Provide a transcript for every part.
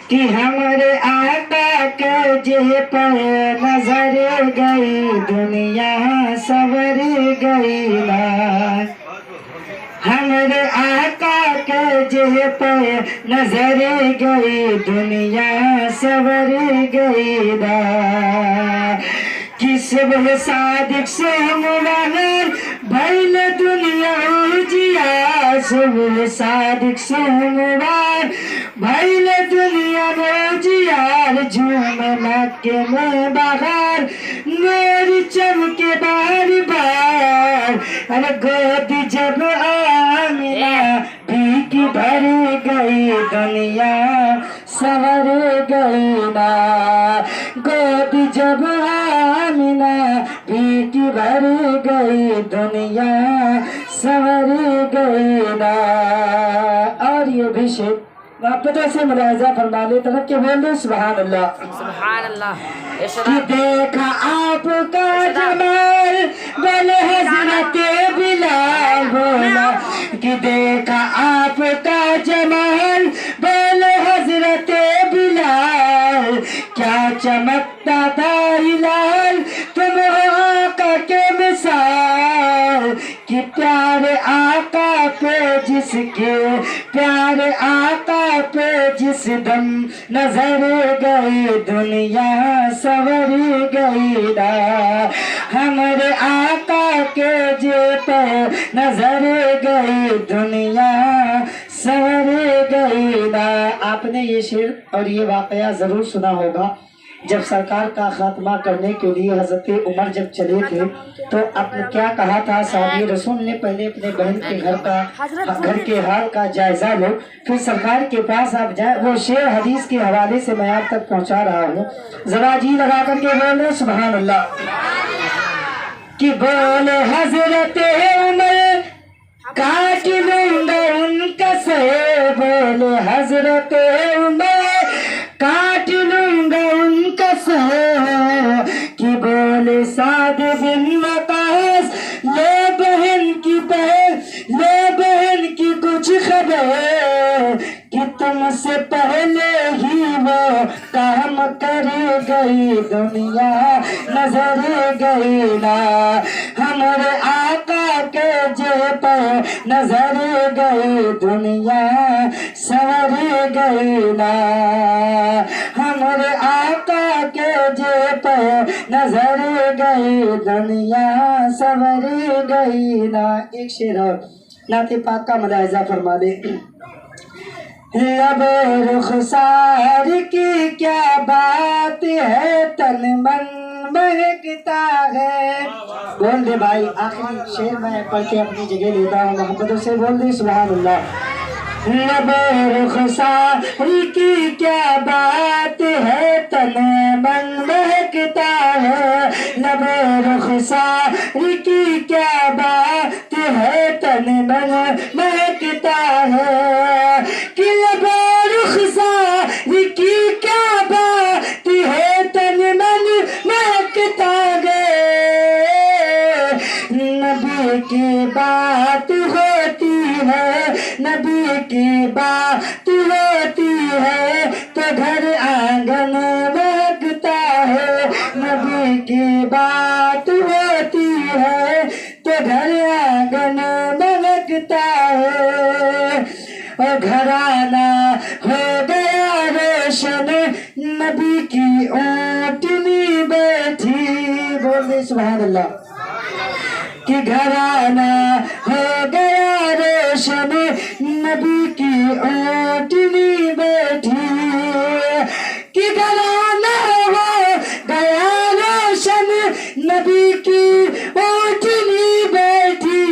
کہ ہمارے آقا کے جہ پر نظر گئی دنیا سور گئی نا، ہمارے آقا کے جہ پر نظر گئی دنیا سور گئی نا، کہ صبح صادق سے مبارک بھیل دنیا جیا، صبح صادق سے مبارک بھیل دنیا جیار، جھوم مکے میں بہار نور چمکے بار بار، ارے گود جب آمنہ بھیک بھر گئی دنیا سور گئی نا، گود جب آمنہ بھیک بھر گئی دنیا سور گئی نا۔ اور یہ بھی شعر واپدہ سے ملاحظہ فرما لے طرف کے بول دے سبحان اللہ سبحان اللہ۔ کہ دیکھا آپ کا جمال بولے حضرت بلال بولا، کہ دیکھا آپ کا جمال بولے حضرت بلال، کیا چمکتا تھا ہلال تم ہو آقا کے مثال، کہ پیارے آقا پہ جس کے پیارے آقا پہ جس دم نظر گئی دنیا سور گئی نا، ہمارے آقا کے جے پہ نظر گئی دنیا سور گئی نا۔ آپ نے یہ شعر اور یہ واقعہ ضرور سنا ہوگا، جب سرکار کا خاتمہ کرنے کے لیے حضرت عمر جب چلے تھے تو اپنے کیا کہا تھا صحابی رسول نے، پہلے اپنے بہن کے گھر کے حال کا جائزہ لو پھر سرکار کے پاس آپ جائیں۔ وہ شعر حدیث کے حوالے سے میں آپ تک پہنچا رہا ہوں، ذرا جی لگا کر کے بول رہے سبحان اللہ، کہ بولے حضرت عمر کاٹ لوں گا ان کا سر، بولے حضرت عمر کاٹ لوں گا ان کا سر، کہ بولے سعد بن وقاص لے بہن کی کچھ خبر، کہ تم سے پہلے ہی وہ کام کر گئی دنیا نظر گئی نا، ہمارے آقا کے جے پر نظر گئی دنیا سور گئی نا، ہمارے آقا کے جے پر نظر گئی دنیا سور گئی نا۔ ایک شعر اور نعت پاک کا ملاحظہ فرما دے۔ لب رخسار کی کیا بات ہے تن من مہکتا ہے، بول دے بھائی آخری شعر میں پڑھ کے اپنی جگہ لیتا ہوں، محبتوں سے بول دے سبحان اللہ۔ لب رخسار کی کیا بات ہے تن من مہکتا ہے، لب رخسار کی کیا بات ہے تن من مہکتا ہے، کہ لب رخسار کی کیا بات ہے تن من مہکتا ہے، نبی کی بات ہوتی ہے، نبی کی بات ہوتی ہے تو گھر آنگن مہکتا ہے، نبی کی بات ہوتی ہے تو گھر آنگن مہکتا ہے، اور گھرانہ ہو گیا روشن نبی کی اونٹنی بیٹھی، بول دے سبحان اللہ، کہ گھرانہ ہو گیا روشن نبی کی اونٹنی بیٹھی، کہ گھرانہ ہو گیا روشن نبی کی اونٹنی بیٹھی،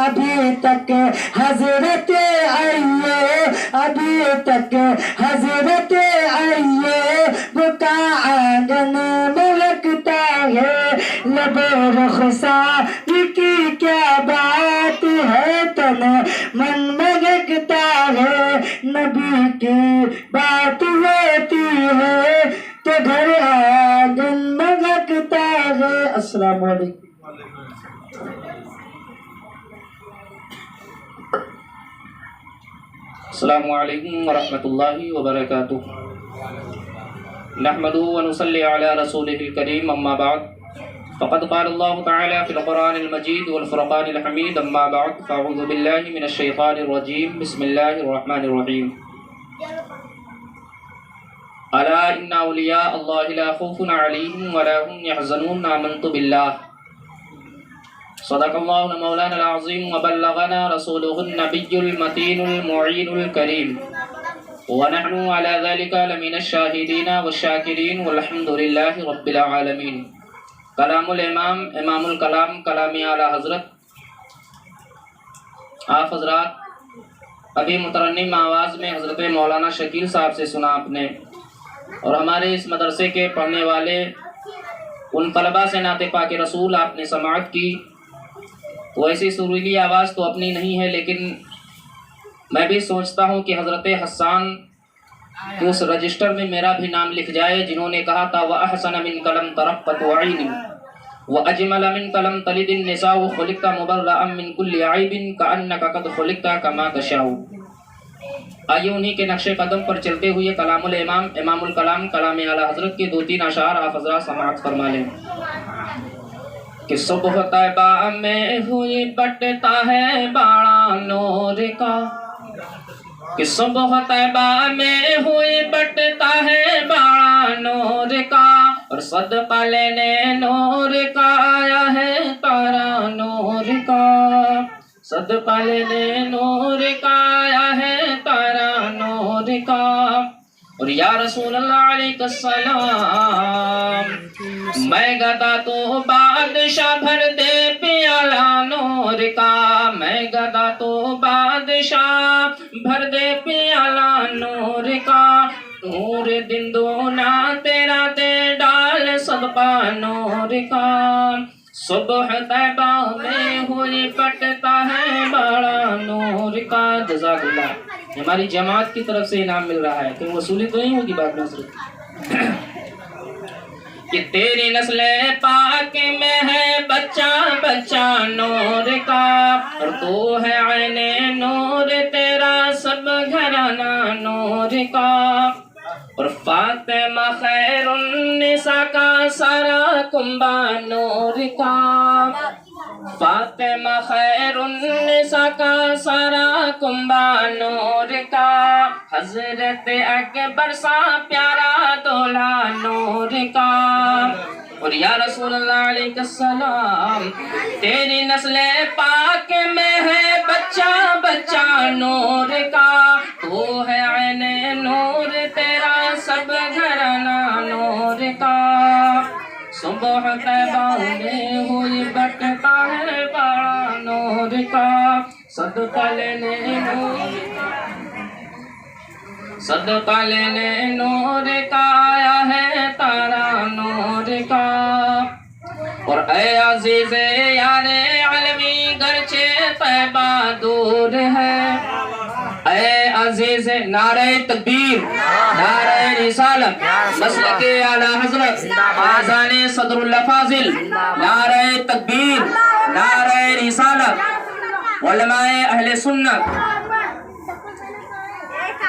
ابھی تک حضرت آئیے، ابھی تک حضرت آئیے بکا آنگن مہکتا ہے، لب رخسار کی کیا بات ہے تن من مہکتا ہے، نبی کی بات ہوتی ہے تو گھر آنگن مہکتا ہے۔ السلام علیکم۔ السلام علیکم ورحمۃ اللہ وبرکاتہ۔ نحمدہ ونصلی علی رسولہ الکریم، اما بعد فقد قال اللہ تعالی فی القرآن المجید والفرقان الحمید، اما بعد فاعوذ باللہ من الشیطان الرجیم، بسم اللہ الرحمن الرحیم۔ الا ان اولیاء اللہ لا خوف علیہم ولا هم يحزنون، آمنت باللہ۔ صدق اللہ مولانا العظیم وبلغنا رسولہ النبی المتین المعین الکریم، ونحن على ذلك لمن الشاہدین والشاکرین والحمد للہ رب العالمین۔ کلام الامام، امام الکلام، کلام اعلیٰ حضرت۔ آپ حضرات ابھی مترنم آواز میں حضرت مولانا شکیل صاحب سے سنا آپ نے، اور ہمارے اس مدرسے کے پڑھنے والے ان طلباء سے نعت پاک رسول آپ نے سماعت کی۔ وہ ایسی سریلی آواز تو اپنی نہیں ہے، لیکن میں بھی سوچتا ہوں کہ حضرت حسان کہ اس رجسٹر میں میرا بھی نام لکھ جائے جنہوں نے کہا تھا وَأَحْسَنَ مِنْكَ لَمْ تَرَقَّتْ عَيْنٍ وَأَجْمَلَ مِنْكَ لَمْ تَلِدِ النِّسَاءُ خُلِقْتَ مُبَرَّأً مِنْ كُلِّ عَيْبٍ كَأَنَّكَ قَدْ خُلِقْتَ كَمَا تَشَاءُ۔ آئیے انہی کے نقش قدم پر چلتے ہوئے کلام الامام، امام الکلام، کلام اعلیٰ حضرت کے 2-3 اشعار آپ حضرات سماعت فرما لیں کہ صبح طیبہ میں ہوئی بٹتا ہے باڑا نور کا، کہ صبح طیبہ میں ہوئی بٹتا ہے باڑا نور کا، اور صدقہ لینے نور کا آیا ہے تارا نور کا، صدقہ لینے نور کا آیا ہے تارا نور کا۔ اور یا رسول اللہ علیہ السلام، میں گدا تو بادشاہ بھر دے پیالہ نور کا، میں گدا تو بادشاہ بھر دے پیالہ نور کا، نور دن دونا تیرا دے ڈال صدقہ نور کا۔ صبح طیبہ میں ہوئی بٹتا ہے بڑا نور کا۔ جزاک اللہ۔ ہماری جماعت کی طرف سے انعام مل رہا ہے، کہ وصولی تو نہیں ہوگی بعد میں حضرت۔ کہ تیری نسل پاک میں ہے بچہ بچہ نور کا، اور تو ہے عین نور تیرا سب گھرانہ نور کا، اور فاطمہ خیر النساء کا سارا کنبہ نور کا، فاطمہ خیر النساء کا سارا کنبہ نور کا، حضرت اکبر سا پیارا دولہا نور کا۔ اور یا رسول اللہ علیہ السلام، تیری نسل پاک میں ہے بچہ بچہ نور کا، تو ہے عین نور تیرا سب گھرانہ نور کا۔ صبح طیبہ میں ہوئی بٹتا ہے بڑا نور کا، صدقہ لینے نور کا، صدقہ لینے نور کا آیا ہے تارا نور کا۔ اور اے عزیز یار علوی گرچہ طیبہ دور ہے، اے عزیز نعرہ تکبیر، نعرہ رسالت، مسلک اعلیٰ حضرت، آذان صدر اللہ فاضل، نعرہ تکبیر، نعرہ رسالت، علماء اہل سنت۔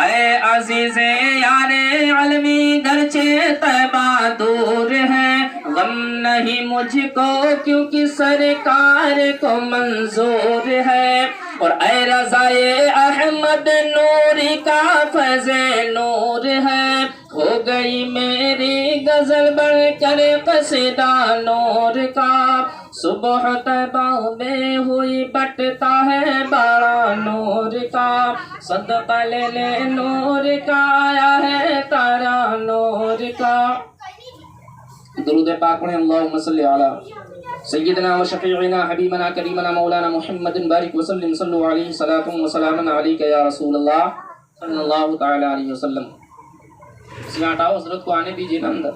اے عزیز یار علوی گرچہ طیبہ دور ہے، غم نہیں مجھ کو کیونکہ سرکار کو منظور ہے، اور اے رضائے احمد نوری کا فیض نور ہے، ہو گئی میری غزل بڑھ کر قصیدہ نور کا۔ صبح طیبہ میں ہوئی بٹتا ہے بڑا نور کا، صدقہ لینے نور کا آیا ہے تارا نور کا۔ درود پاک پڑھیں، اللہم صلی علی سیدنا و شفیعنا حبیبنا کریمنا مولانا محمد بارک وسلم، صلو علیہ صلاۃ و سلام علیک یا رسول اللہ صلی اللہ تعالی علیہ وسلم۔ اس میں ہٹاؤ، حضرت کو آنے دیجیے نا اندر۔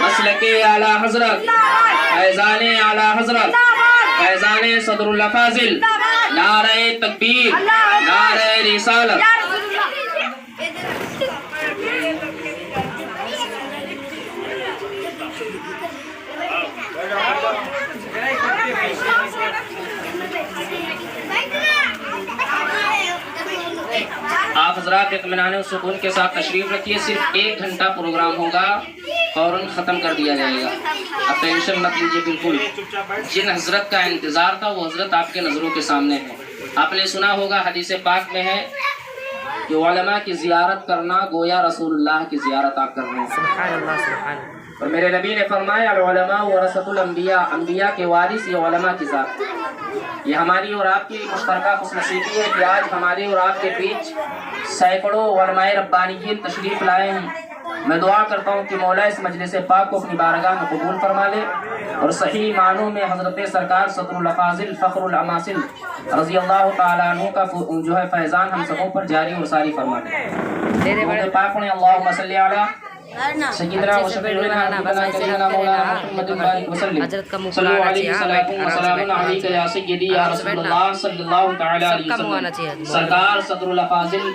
مسلک اعلیٰ حضرت، فیضان اعلیٰ حضرت، فیضان صدر اللہ فاضل، نعرہ تکبیر، نعرہ رسالت۔ Thank you. حضرات اطمینان و سکون کے ساتھ تشریف رکھیے. صرف 1 گھنٹہ پروگرام ہوگا, فوراً ختم کر دیا جائے گا. اب ٹینشن مت لیجیے. بالکل جن حضرت کا انتظار تھا وہ حضرت آپ کے نظروں کے سامنے ہے. آپ نے سنا ہوگا حدیث پاک میں ہے کہ علماء کی زیارت کرنا گویا رسول اللہ کی زیارت آپ کر رہے ہیں. سبحان اللہ سبحان اللہ. اور میرے نبی نے فرمایا العلماء ورثۃ الانبیاء, انبیاء کے وارث یہ علماء کی ذات. یہ ہماری اور آپ کی مشترکہ خوش نصیبی ہے کہ آج ہمارے اور آپ کے بیچ سینکڑوں علماء ربانیین تشریف لائے ہیں. میں دعا کرتا ہوں کہ مولا اس مجلس پاک کو اپنی بارگاہ میں قبول فرما لے اور صحیح معنوں میں حضرت سرکار صدر الافاضل فخر الاماثل رضی اللہ تعالیٰ عنہ کا جو ہے فیضان ہم سبوں پر جاری اور ساری فرما لے. پاک نے اللہم صلی علی سیدنا و شفیعنا حبیبنا کلیمنا مولانا محمد بارک وسلم صلو علیہ وسلم و سلام علیک یا سیدی یا رسول اللہ صلی اللہ تعالی علیہ وسلم. سرکار صدر الافاضل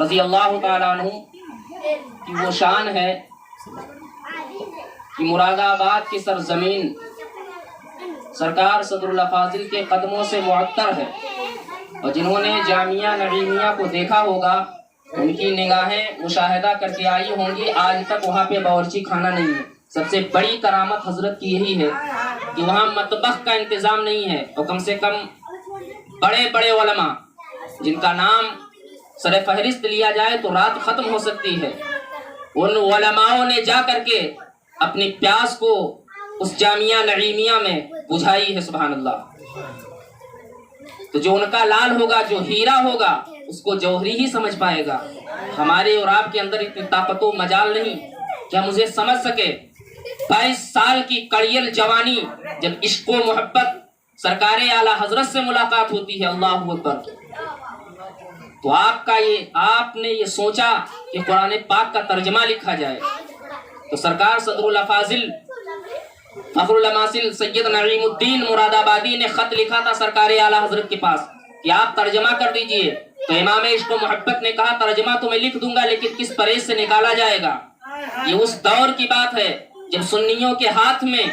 رضی اللہ تعالیٰ عنہ کی وہ شان ہے کہ مراد آباد کی سرزمین سرکار صدر الافاضل کے قدموں سے معطر ہے. اور جنہوں نے جامعہ نعیمیہ کو دیکھا ہوگا ان کی نگاہیں مشاہدہ کر کے آئی ہوں گی. آج تک وہاں پہ باورچی خانہ نہیں ہے. سب سے بڑی کرامت حضرت کی یہی ہے کہ وہاں مطبخ کا انتظام نہیں ہے. اور کم سے کم بڑے بڑے علماء جن کا نام سر فہرست لیا جائے تو رات ختم ہو سکتی ہے, ان علماؤں نے جا کر کے اپنی پیاس کو اس جامعہ نعیمیہ میں بجھائی ہے. سبحان اللہ. تو جو ان کا لال ہوگا, جو ہیرا ہوگا, اس کو جوہری ہی سمجھ پائے گا. ہمارے اور آپ کے اندر اتنی طاقت و مجال نہیں کہ ہم اسے سمجھ سکے. 22 سال کی کڑیل جوانی جب عشق و محبت سرکار اعلیٰ حضرت سے ملاقات ہوتی ہے, اللہ اکبر, تو آپ نے یہ سوچا کہ قرآن پاک کا ترجمہ لکھا جائے. تو سرکار صدر الافاضل فخر الاماثل سید نعیم الدین مراد آبادی نے خط لکھا تھا سرکار اعلیٰ حضرت کے پاس کہ آپ ترجمہ کر دیجئے. تو امام عشق و محبت نے کہا ترجمہ تو میں لکھ دوں گا لیکن کس پریز سے نکالا جائے گا. یہ اس دور کی بات ہے جب سنیوں کے ہاتھ میں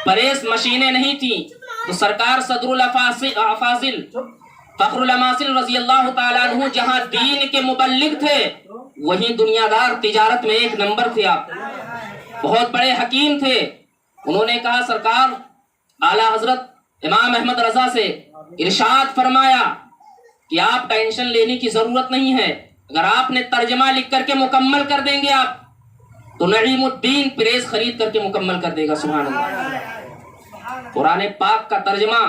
پریس مشینیں نہیں تھیں. تو سرکار صدر الافاضل فخر الاماثل رضی اللہ تعالیٰ عنہ جہاں دین کے مبلغ تھے وہیں دنیا دار تجارت میں 1 نمبر تھے. آپ بہت بڑے حکیم تھے. انہوں نے کہا سرکار اعلیٰ حضرت امام احمد رضا سے ارشاد فرمایا کہ آپ ٹینشن لینے کی ضرورت نہیں ہے, اگر آپ نے ترجمہ لکھ کر کے مکمل کر دیں گے آپ تو نعیم الدین پریس خرید کر کے مکمل کر دے گا. سبحان اللہ. قرآن پاک کا ترجمہ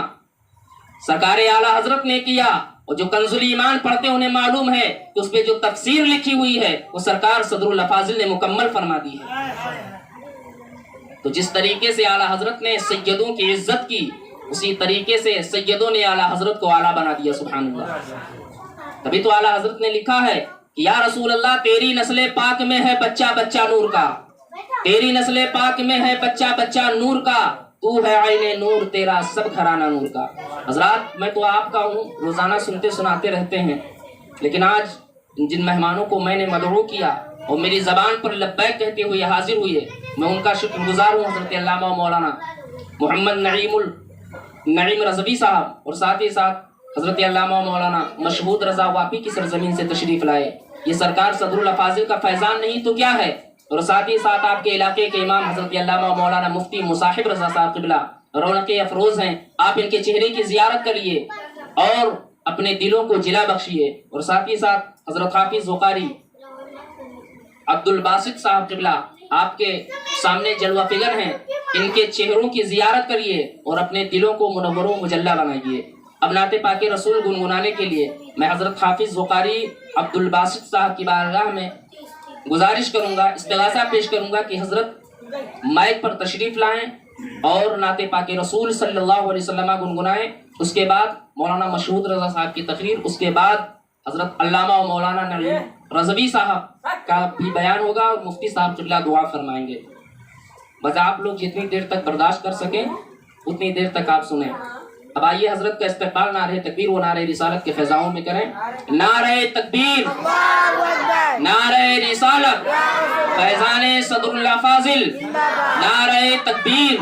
سرکار اعلیٰ حضرت نے کیا, اور جو کنز الایمان پڑھتے انہیں معلوم ہے کہ اس پہ جو تفسیر لکھی ہوئی ہے وہ سرکار صدر الافاضل نے مکمل فرما دی ہے. تو جس طریقے سے اعلیٰ حضرت نے سیدوں کی عزت کی اسی طریقے سے سیدوں نے اعلیٰ حضرت کو اعلیٰ بنا دیا. سبحان اللہ. تبھی تو اعلیٰ حضرت نے لکھا ہے کہ یا رسول اللہ تیری نسل پاک میں ہے بچہ بچہ نور کا, تیری نسل پاک میں ہے بچہ بچہ نور کا, تو ہے عین نور تیرا سب گھرانہ نور کا. حضرات میں تو آپ کا ہوں, روزانہ سنتے سناتے رہتے ہیں, لیکن آج جن مہمانوں کو میں نے مدعو کیا اور میری زبان پر لبیک کہتے ہوئے حاضر ہوئے, میں ان کا شکر گزار ہوں. حضرت علامہ مولانا محمد نعیم رضوی صاحب اور ساتھ ہی ساتھ حضرت علامہ مولانا مشہود رضا واپی کی سرزمین سے تشریف لائے. یہ سرکار صدر الافاضل کا فیضان نہیں تو کیا ہے. اور ساتھ ہی ساتھ آپ کے علاقے کے امام حضرت علامہ مولانا مفتی مصاحب رضا صاحب قبلہ رونق افروز ہیں. آپ ان کے چہرے کی زیارت کریے اور اپنے دلوں کو جلا بخشیے. اور ساتھ ہی ساتھ حضرت حافظ وقاری عبد الباسط صاحب قبلہ آپ کے سامنے جلوہ فگر ہیں, ان کے چہروں کی زیارت کریے اور اپنے دلوں کو منور و مجلہ بنائیے. اب نعت پاک رسول گنگنانے کے لیے میں حضرت حافظ وقاری عبد الباسط صاحب کی بارگاہ میں گزارش کروں گا, استغاثہ پیش کروں گا کہ حضرت مائک پر تشریف لائیں اور نعت پاک رسول صلی اللہ علیہ وسلم گنگنائیں. اس کے بعد مولانا مشہود رضا صاحب کی تقریر, اس کے بعد حضرت علامہ و مولانا نعیم رضوی صاحب کا بھی بیان ہوگا اور مفتی صاحب قبلہ دعا فرمائیں گے. بس آپ لوگ جتنی دیر تک برداشت کر سکیں اتنی دیر تک آپ سنیں. اب آئیے حضرت کا استقبال نعرہ تکبیر و نعرہ رسالت کے فضاؤں میں کریں. نعرہ تکبیر, نعرہ رسالت, فیضان صدر الافاضل, نعرہ تکبیر,